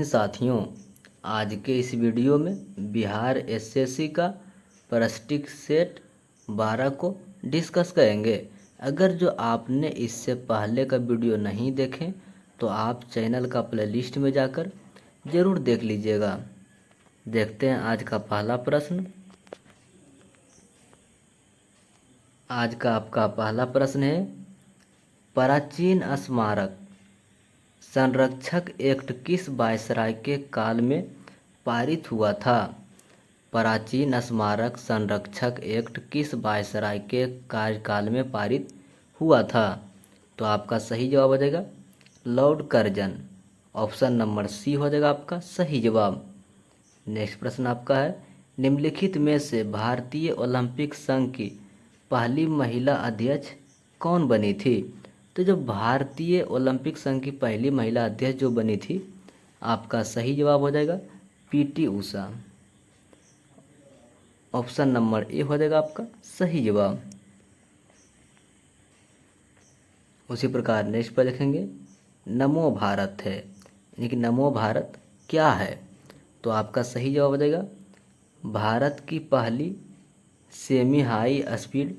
इन साथियों, आज के इस वीडियो में बिहार एसएससी का प्रश्न सेट 12 को डिस्कस करेंगे। अगर जो आपने इससे पहले का वीडियो नहीं देखे तो आप चैनल का प्लेलिस्ट में जाकर ज़रूर देख लीजिएगा। देखते हैं आज का पहला प्रश्न। आज का आपका पहला प्रश्न है, प्राचीन स्मारक संरक्षक एक्ट किस वायसराय के काल में पारित हुआ था? प्राचीन स्मारक संरक्षक एक्ट किस वायसराय के कार्यकाल में पारित हुआ था? तो आपका सही जवाब हो जाएगा Lord Curzon. Option number C हो जाएगा आपका सही जवाब। नेक्स्ट प्रश्न आपका है, निम्नलिखित में से भारतीय ओलंपिक संघ की पहली महिला अध्यक्ष कौन बनी थी? तो जो भारतीय ओलंपिक संघ की पहली महिला अध्यक्ष जो बनी थी, आपका सही जवाब हो जाएगा PT Usha. Option number A हो जाएगा आपका सही जवाब। उसी प्रकार नेक्स्ट पर देखेंगे, नमो भारत है, यानी कि नमो भारत क्या है? तो आपका सही जवाब हो जाएगा भारत की पहली सेमी हाई स्पीड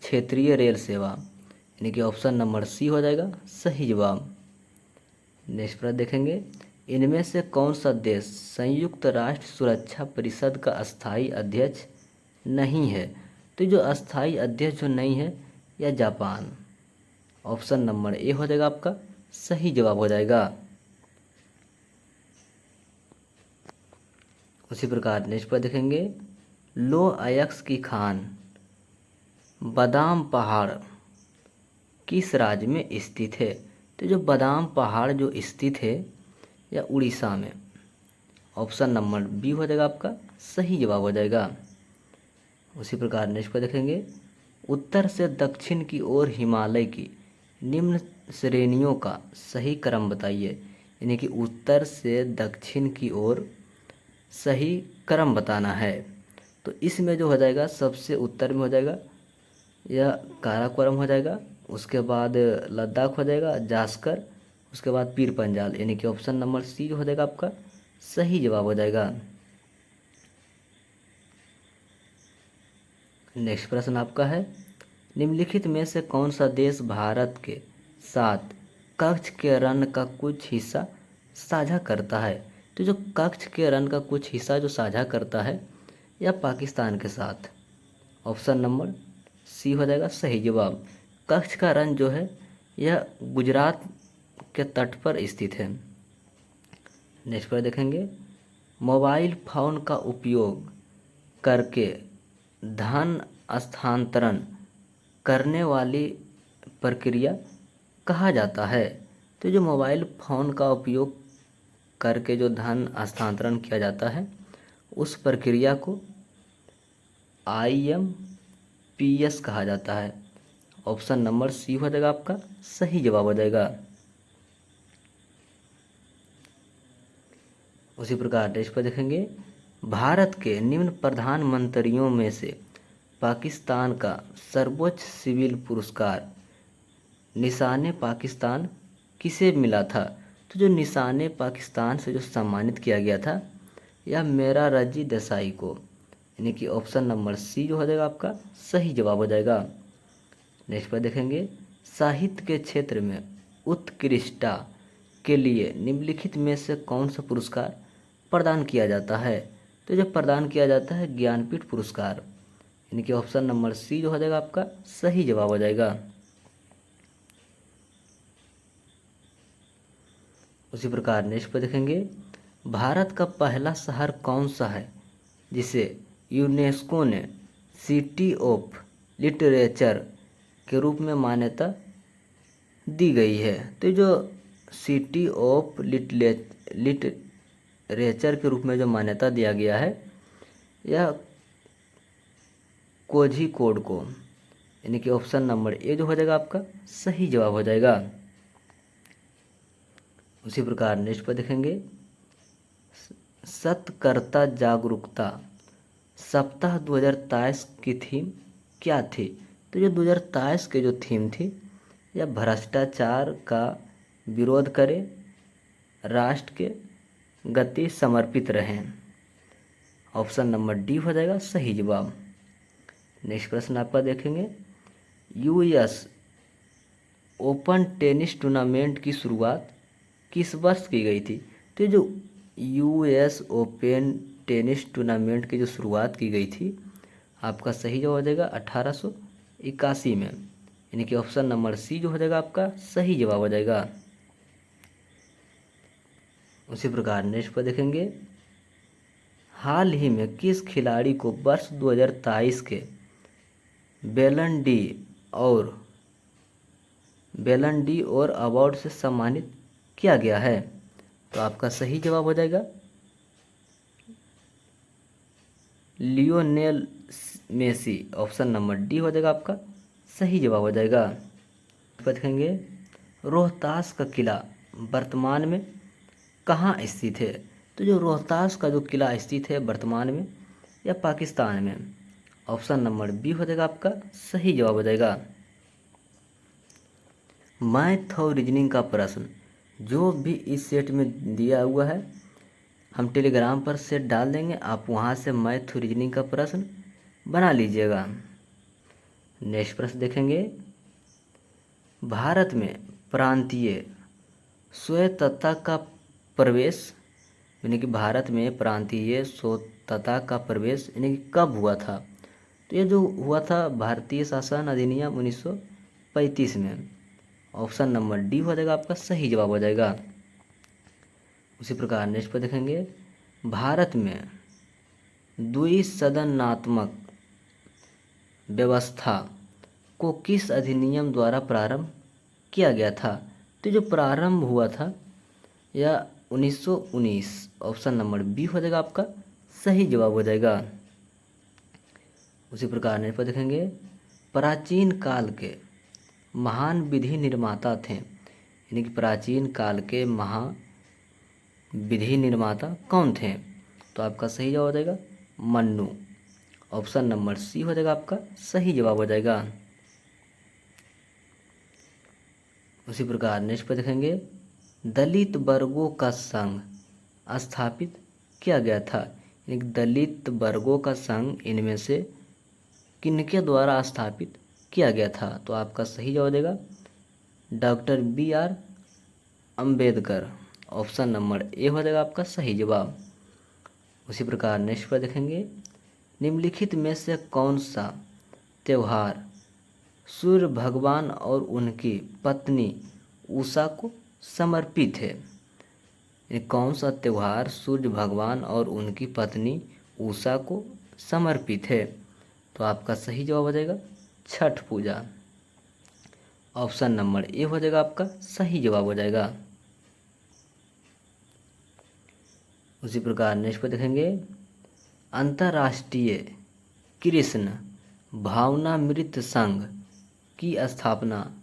क्षेत्रीय रेल सेवा, यानी कि ऑप्शन नंबर सी हो जाएगा सही जवाब। नेक्स्ट पर देखेंगे, इनमें से कौन सा देश संयुक्त राष्ट्र सुरक्षा परिषद का अस्थायी अध्यक्ष नहीं है? तो जो अस्थायी अध्यक्ष जो नहीं है यह जापान। ऑप्शन नंबर ए हो जाएगा आपका सही जवाब हो जाएगा। उसी प्रकार नेक्स्ट पर देखेंगे, लो अयक्स की खान बादाम पहाड़ किस राज्य में स्थित है? तो जो बादाम पहाड़ जो स्थित है या उड़ीसा में। ऑप्शन नंबर बी हो जाएगा आपका सही जवाब हो जाएगा। उसी प्रकार नेक्स्ट पर देखेंगे, उत्तर से दक्षिण की ओर हिमालय की निम्न श्रेणियों का सही क्रम बताइए, यानी कि उत्तर से दक्षिण की ओर सही क्रम बताना है। तो इसमें जो हो जाएगा सबसे उत्तर में हो जाएगा यह काराकोरम हो जाएगा, उसके बाद लद्दाख हो जाएगा, जास्कर, उसके बाद पीर पंजाल, यानी कि ऑप्शन नंबर सी हो जाएगा आपका सही जवाब हो जाएगा। नेक्स्ट प्रश्न आपका है, निम्नलिखित में से कौन सा देश भारत के साथ कच्छ के रण का कुछ हिस्सा साझा करता है? तो जो कच्छ के रण का कुछ हिस्सा जो साझा करता है यह पाकिस्तान के साथ। ऑप्शन नंबर सी हो जाएगा सही जवाब। कच्छ का रण जो है यह गुजरात के तट पर स्थित है। नेक्स्ट पर देखेंगे, मोबाइल फोन का उपयोग करके धन स्थानांतरण करने वाली प्रक्रिया कहा जाता है? तो जो मोबाइल फ़ोन का उपयोग करके जो धन हस्तांतरण किया जाता है उस प्रक्रिया को IMPS कहा जाता है। ऑप्शन नंबर सी हो जाएगा आपका सही जवाब हो जाएगा। उसी प्रकार नेक्स्ट पर देखेंगे, भारत के निम्न प्रधानमंत्रियों में से पाकिस्तान का सर्वोच्च सिविल पुरस्कार निशाने पाकिस्तान किसे मिला था? तो जो निशाने पाकिस्तान से जो सम्मानित किया गया था यह मेरा रजी देसाई को, यानी कि ऑप्शन नंबर सी जो हो जाएगा आपका सही जवाब हो जाएगा। नेक्स्ट पर देखेंगे, साहित्य के क्षेत्र में उत्कृष्टता के लिए निम्नलिखित में से कौन सा पुरस्कार प्रदान किया जाता है? तो जो प्रदान किया जाता है ज्ञानपीठ पुरस्कार, यानी कि ऑप्शन नंबर सी जो हो जाएगा आपका सही जवाब हो जाएगा। उसी प्रकार नेक्स्ट पर देखेंगे, भारत का पहला शहर कौन सा है जिसे यूनेस्को ने सिटी ऑफ लिटरेचर के रूप में मान्यता दी गई है? तो जो सिटी ऑफ लिटरेचर के रूप में जो मान्यता दिया गया है यह कोझिकोड को, यानी कि ऑप्शन नंबर ए जो हो जाएगा आपका सही जवाब हो जाएगा। उसी प्रकार नेक्स्ट पर देखेंगे, सतर्कता जागरूकता सप्ताह 2023 की थीम क्या थी? तो जो 2023 के जो थीम थी यह भ्रष्टाचार का विरोध करें, राष्ट्र के गति समर्पित रहें। ऑप्शन नंबर डी हो जाएगा सही जवाब। नेक्स्ट प्रश्न आपका देखेंगे, यूएस ओपन टेनिस टूर्नामेंट की शुरुआत किस वर्ष की गई थी? तो ये जो यूएस ओपन टेनिस टूर्नामेंट की जो शुरुआत की गई थी, आपका सही जवाब हो जाएगा 1881 में, यानी कि ऑप्शन नंबर सी जो हो जाएगा आपका सही जवाब हो जाएगा। उसी प्रकार नेक्स्ट पर देखेंगे, हाल ही में किस खिलाड़ी को वर्ष 2023 के बेलन डी और अवार्ड से सम्मानित किया गया है? तो आपका सही जवाब हो जाएगा Lionel Messi. Option number D हो जाएगा आपका सही जवाब हो जाएगा। देखेंगे, रोहतास का किला वर्तमान में कहाँ स्थित है? तो जो रोहतास का जो किला स्थित है वर्तमान में या पाकिस्तान में? ऑप्शन नंबर बी हो जाएगा आपका सही जवाब हो जाएगा। मैथ और रीजनिंग का प्रश्न जो भी इस सेट में दिया हुआ है, हम टेलीग्राम पर सेट डाल देंगे, आप वहाँ से मैथ और रीजनिंग का प्रश्न बना लीजिएगा। नेक्स्ट प्रश्न देखेंगे, भारत में प्रांतीय स्वायत्तता का प्रवेश, यानी कि भारत में प्रांतीय स्वायत्तता का प्रवेश यानी कि कब हुआ था? तो ये जो हुआ था भारतीय शासन अधिनियम 1935 में। ऑप्शन नंबर डी हो जाएगा आपका सही जवाब हो जाएगा। उसी प्रकार नेक्स्ट पर देखेंगे, भारत में द्विसदनात्मक व्यवस्था को किस अधिनियम द्वारा प्रारंभ किया गया था? तो जो प्रारंभ हुआ था या 1919, ऑप्शन नंबर बी हो जाएगा आपका सही जवाब हो जाएगा। उसी प्रकार नेक्स्ट पर देखेंगे, प्राचीन काल के महान विधि निर्माता थे, यानी कि प्राचीन काल के महान विधि निर्माता कौन थे? तो आपका सही जवाब हो जाएगा मन्नु। ऑप्शन नंबर सी हो जाएगा आपका सही जवाब हो जाएगा। उसी प्रकार नेक्स्ट पर देखेंगे, दलित वर्गों का संघ स्थापित किया गया था, यानी कि दलित वर्गों का संघ इनमें से किनके द्वारा स्थापित किया गया था? तो आपका सही जवाब देगा doctor BR Ambedkar. Option number A हो जाएगा आपका सही जवाब। उसी प्रकार नेक्स्ट पर देखेंगे, निम्नलिखित में से कौन सा त्यौहार सूर्य भगवान और उनकी पत्नी उषा को समर्पित है? ये कौन सा त्यौहार सूर्य भगवान और उनकी पत्नी उषा को समर्पित है? तो आपका सही जवाब हो जाएगा छठ पूजा। ऑप्शन नंबर ए हो जाएगा आपका सही जवाब हो जाएगा। उसी प्रकार नेक्स्ट पर देखेंगे, अंतर्राष्ट्रीय कृष्ण भावनामृत संघ की स्थापना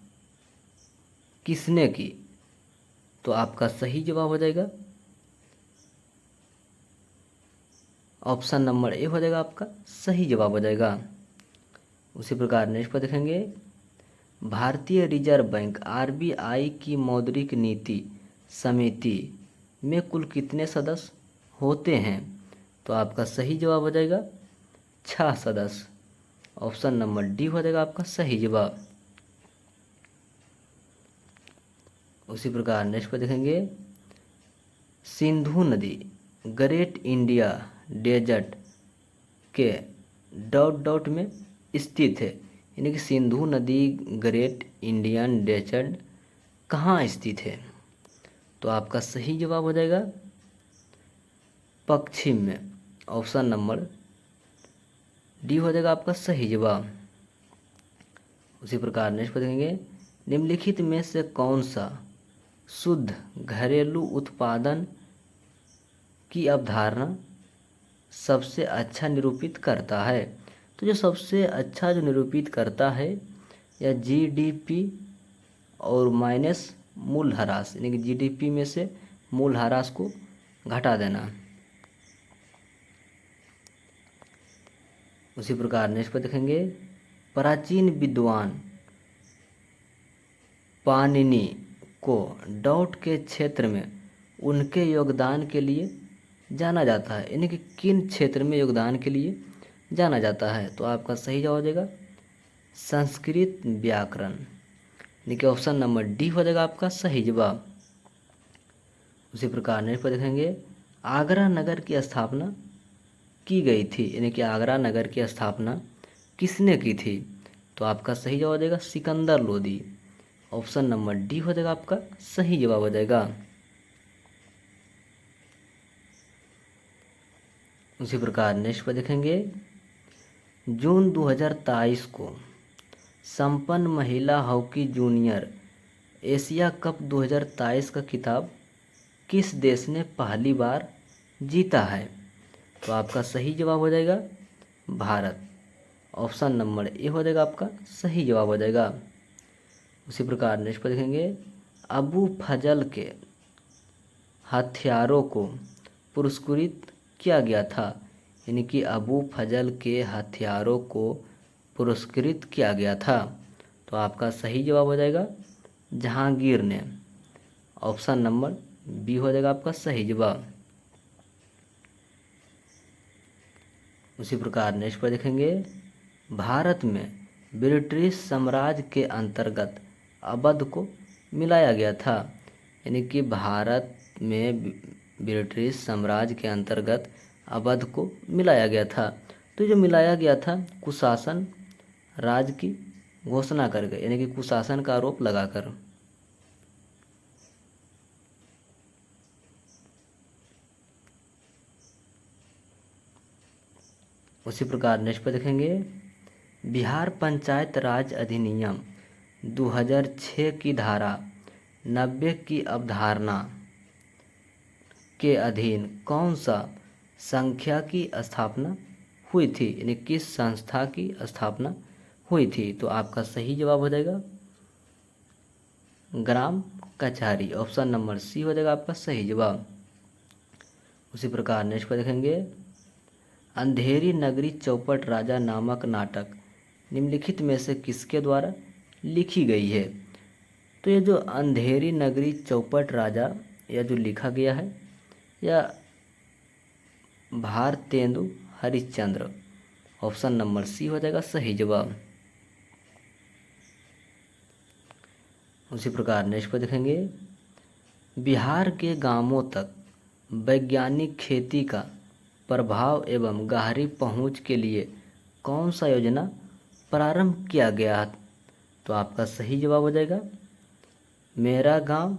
किसने की? तो आपका सही जवाब हो जाएगा ऑप्शन नंबर ए हो जाएगा आपका सही जवाब हो जाएगा। उसी प्रकार नेक्स्ट पर देखेंगे, भारतीय रिजर्व बैंक RBI की मौद्रिक नीति समिति में कुल कितने सदस्य होते हैं? तो आपका सही जवाब हो जाएगा 6 सदस्य। ऑप्शन नंबर डी हो जाएगा आपका सही जवाब। उसी प्रकार नेक्स्ट पर देखेंगे, सिंधु नदी ग्रेट इंडिया डेजर्ट के डॉट में स्थित है, यानी कि सिंधु नदी ग्रेट इंडियन डेजर्ट कहाँ स्थित है? तो आपका सही जवाब हो जाएगा पश्चिम में। ऑप्शन नंबर डी हो जाएगा आपका सही जवाब। उसी प्रकार नेक्स्ट पर देखेंगे, निम्नलिखित में से कौन सा शुद्ध घरेलू उत्पादन की अवधारणा सबसे अच्छा निरूपित करता है? तो जो सबसे अच्छा जो निरूपित करता है या GDP और माइनस मूल ह्रास, यानी कि GDP में से मूल ह्रास को घटा देना। उसी प्रकार नेक्स्ट पर देखेंगे, प्राचीन विद्वान पाणिनि को डॉट के क्षेत्र में उनके योगदान के लिए जाना जाता है, यानी कि किन क्षेत्र में योगदान के लिए जाना जाता है। तो आपका सही जवाब हो जाएगा संस्कृत व्याकरण, यानी कि ऑप्शन नंबर डी हो जाएगा आपका सही जवाब। उसी प्रकार नेक्स्ट पर देखेंगे आगरा नगर की स्थापना की गई थी, यानी कि आगरा नगर की स्थापना किसने की थी। तो आपका सही जवाब हो जाएगा Sikandar Lodi, option number D हो जाएगा आपका सही जवाब हो जाएगा। उसी प्रकार नेक्स्ट पर देखेंगे जून 2023 को संपन्न महिला हॉकी जूनियर एशिया कप 2023 का खिताब किस देश ने पहली बार जीता है। तो आपका सही जवाब हो जाएगा भारत, ऑप्शन नंबर ए हो जाएगा आपका सही जवाब हो जाएगा। उसी प्रकार नेक्स्ट पर देखेंगे अबू फजल के हथियारों को पुरस्कृत किया गया था, यानी कि अबू फजल के हथियारों को पुरस्कृत किया गया था। तो आपका सही जवाब हो जाएगा जहांगीर ने, ऑप्शन नंबर बी हो जाएगा आपका सही जवाब। उसी प्रकार नेक्स्ट पर देखेंगे भारत में ब्रिटिश साम्राज्य के अंतर्गत अवध को मिलाया गया था, यानी कि भारत में ब्रिटिश साम्राज्य के अंतर्गत अवध को मिलाया गया था। तो जो मिलाया गया था कुशासन राज की घोषणा करके, यानी कि कुशासन का आरोप लगाकर। उसी प्रकार नेक्स्ट पर देखेंगे बिहार पंचायत राज अधिनियम 2006 की धारा 90 की अवधारणा के अधीन कौन सा संख्या की स्थापना हुई थी, यानी किस संस्था की स्थापना हुई थी। तो आपका सही जवाब हो जाएगा ग्राम कचहरी, ऑप्शन नंबर सी हो जाएगा आपका सही जवाब। उसी प्रकार नेक्स्ट पर देखेंगे अंधेरी नगरी चौपट राजा नामक नाटक निम्नलिखित में से किसके द्वारा लिखी गई है। तो ये जो अंधेरी नगरी चौपट राजा यह जो लिखा गया है या Bharatendu Harishchandra, option number C हो जाएगा सही जवाब। उसी प्रकार नेक्स्ट पर देखेंगे बिहार के गांवों तक वैज्ञानिक खेती का प्रभाव एवं गहरी पहुंच के लिए कौन सा योजना प्रारंभ किया गया। तो आपका सही जवाब हो जाएगा मेरा गांव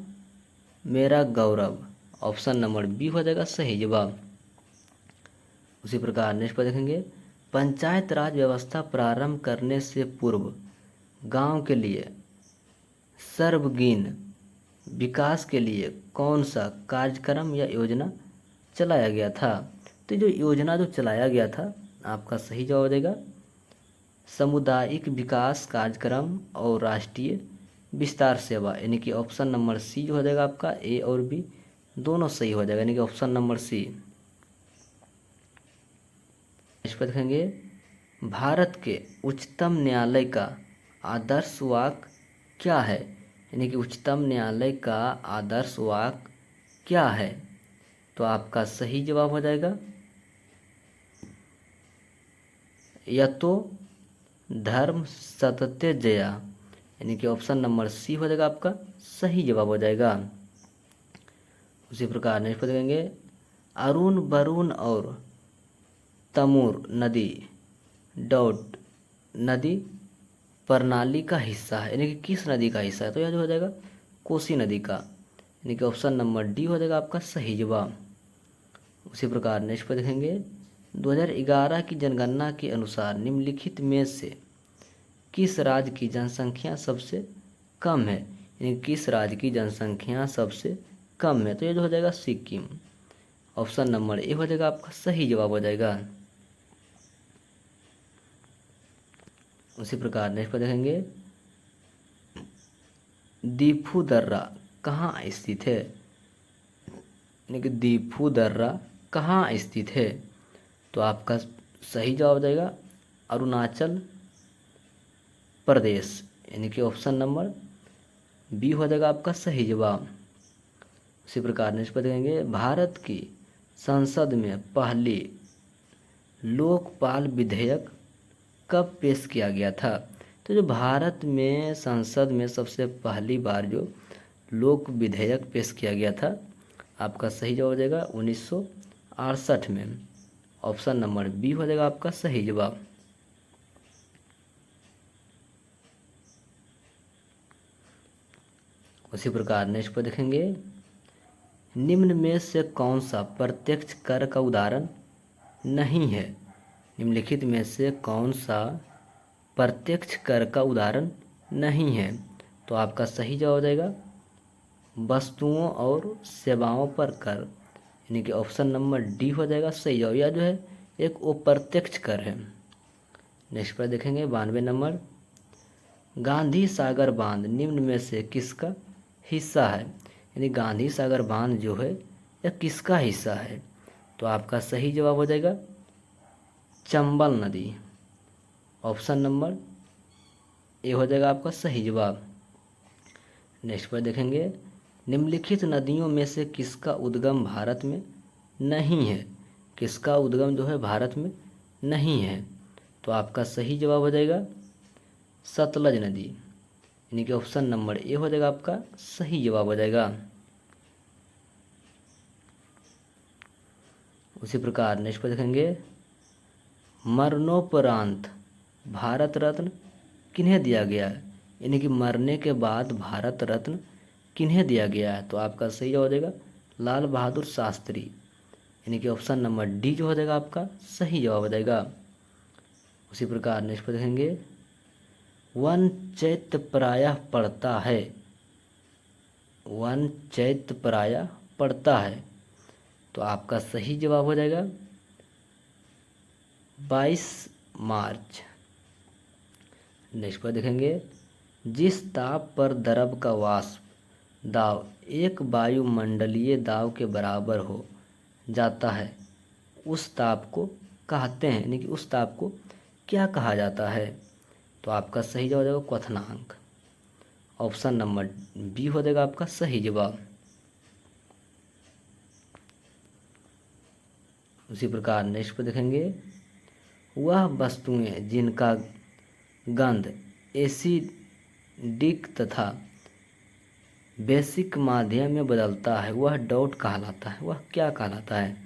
मेरा गौरव, ऑप्शन नंबर बी हो जाएगा सही जवाब। उसी प्रकार नेक्स्ट पर देखेंगे पंचायत राज व्यवस्था प्रारंभ करने से पूर्व गांव के लिए सर्वांगीण विकास के लिए कौन सा कार्यक्रम या योजना चलाया गया था। तो जो योजना जो चलाया गया था आपका सही जवाब हो जाएगा सामुदायिक विकास कार्यक्रम और राष्ट्रीय विस्तार सेवा, यानी कि ऑप्शन नंबर सी जो हो जाएगा आपका ए और बी दोनों सही हो जाएगा, यानी कि ऑप्शन नंबर सी। इस पर देखेंगे भारत के उच्चतम न्यायालय का आदर्श वाक्य क्या है, यानी कि उच्चतम न्यायालय का आदर्श वाक्य क्या है। तो आपका सही जवाब हो जाएगा यतो धर्म सत्य जया, यानी कि ऑप्शन नंबर सी हो जाएगा आपका सही जवाब हो जाएगा। उसी प्रकार नेक्स्ट पर देखेंगे अरुण वरुण और तमूर नदी डॉट नदी प्रणाली का हिस्सा है, यानी कि किस नदी का हिस्सा है। तो यह जो हो जाएगा कोसी नदी का, यानी कि ऑप्शन नंबर डी हो जाएगा आपका सही जवाब। उसी प्रकार नेक्स्ट पर देखेंगे 2011 की जनगणना के अनुसार निम्नलिखित में से किस राज्य की जनसंख्या सबसे कम है, यानी किस राज्य की जनसंख्या सबसे कम है। तो ये जो हो जाएगा सिक्किम, ऑप्शन नंबर ए हो जाएगा आपका सही जवाब हो जाएगा। उसी प्रकार नेक्स्ट पर देखेंगे दीफू दर्रा कहाँ स्थित है, यानी कि दीफू दर्रा कहाँ स्थित है। तो आपका सही जवाब हो जाएगा अरुणाचल प्रदेश, यानी कि ऑप्शन नंबर बी हो जाएगा आपका सही जवाब। उसी प्रकार नेक्स्ट पर देखेंगे भारत की संसद में पहली लोकपाल विधेयक कब पेश किया गया था। तो जो भारत में संसद में सबसे पहली बार जो लोक विधेयक पेश किया गया था, आपका सही जवाब हो जाएगा 1968 में। ऑप्शन नंबर बी हो जाएगा आपका सही जवाब। उसी प्रकार नेक्स्ट पर देखेंगे निम्न में से कौन सा प्रत्यक्ष कर का उदाहरण नहीं है। निम्नलिखित में से कौन सा प्रत्यक्ष कर का उदाहरण नहीं है। तो आपका सही जवाब हो जाएगा वस्तुओं और सेवाओं पर कर, यानी कि ऑप्शन नंबर डी हो जाएगा सही जवाब। यह जो है एक अप्रत्यक्ष कर है। नेक्स्ट पर देखेंगे 92 नंबर गांधी सागर बांध निम्न में से किसका हिस्सा है। यानी गांधी सागर बांध जो है यह किसका हिस्सा है। तो आपका सही जवाब हो जाएगा चंबल नदी। ऑप्शन नंबर ए हो जाएगा आपका सही जवाब। नेक्स्ट पर देखेंगे निम्नलिखित नदियों में से किसका उद्गम भारत में नहीं है। किसका उद्गम जो है भारत में नहीं है। तो आपका सही जवाब हो जाएगा सतलज नदी, यानी कि ऑप्शन नंबर ए हो जाएगा आपका सही जवाब हो जाएगा। उसी प्रकार नेक्स्ट पर देखेंगे मरणोपरांत भारत रत्न किन्हें दिया गया है। यानी कि मरने के बाद भारत रत्न किन्हें दिया गया है। तो आपका सही जवाब हो जाएगा लाल बहादुर शास्त्री, यानी कि ऑप्शन नंबर डी जो हो जाएगा आपका सही जवाब हो जाएगा। उसी प्रकार नेक्स्ट पर देखेंगे वन चैत्य प्रायः पड़ता है। वन चैत्य प्रायः पड़ता है। तो आपका सही जवाब हो जाएगा 22 मार्च। नेक्स्ट पर देखेंगे जिस ताप पर द्रव का वाष्प दाब एक वायुमंडलीय दाब के बराबर हो जाता है उस ताप को कहते हैं, यानी कि उस ताप को क्या कहा जाता है। तो आपका सही जवाब हो जाएगा क्वथनांक। ऑप्शन नंबर बी हो जाएगा आपका सही जवाब। उसी प्रकार नेक्स्ट पर देखेंगे वह वस्तुएं जिनका गंध एसिडिक तथा बेसिक माध्यम में बदलता है वह डॉट कहलाता है। वह क्या कहलाता है।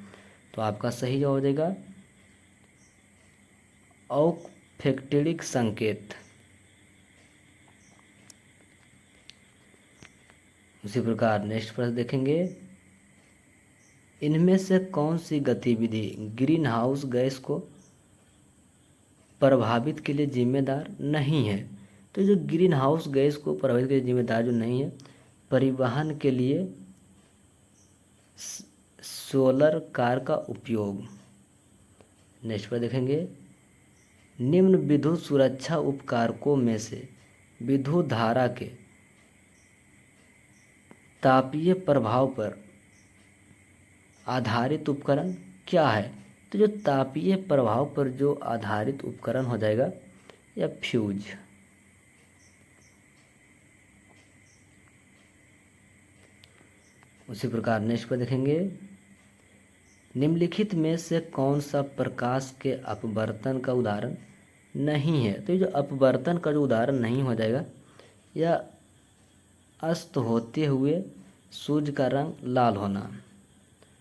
तो आपका सही जवाब हो जाएगा औफैक्टिक संकेत। उसी प्रकार नेक्स्ट प्रश्न देखेंगे इनमें से कौन सी गतिविधि ग्रीन हाउस गैस को प्रभावित के लिए जिम्मेदार नहीं है। तो जो ग्रीन हाउस गैस को प्रभावित के लिए जिम्मेदार जो नहीं है, परिवहन के लिए सोलर कार का उपयोग। नेक्स्ट पर देखेंगे निम्न विद्युत सुरक्षा उपकारकों में से विद्युत धारा के तापीय प्रभाव पर आधारित उपकरण क्या है। तो जो तापीय प्रभाव पर जो आधारित उपकरण हो जाएगा या फ्यूज। उसी प्रकार नेक्स्ट पर देखेंगे निम्नलिखित में से कौन सा प्रकाश के अपवर्तन का उदाहरण नहीं है। तो ये जो अपवर्तन का जो उदाहरण नहीं हो जाएगा या अस्त होते हुए सूर्य का रंग लाल होना।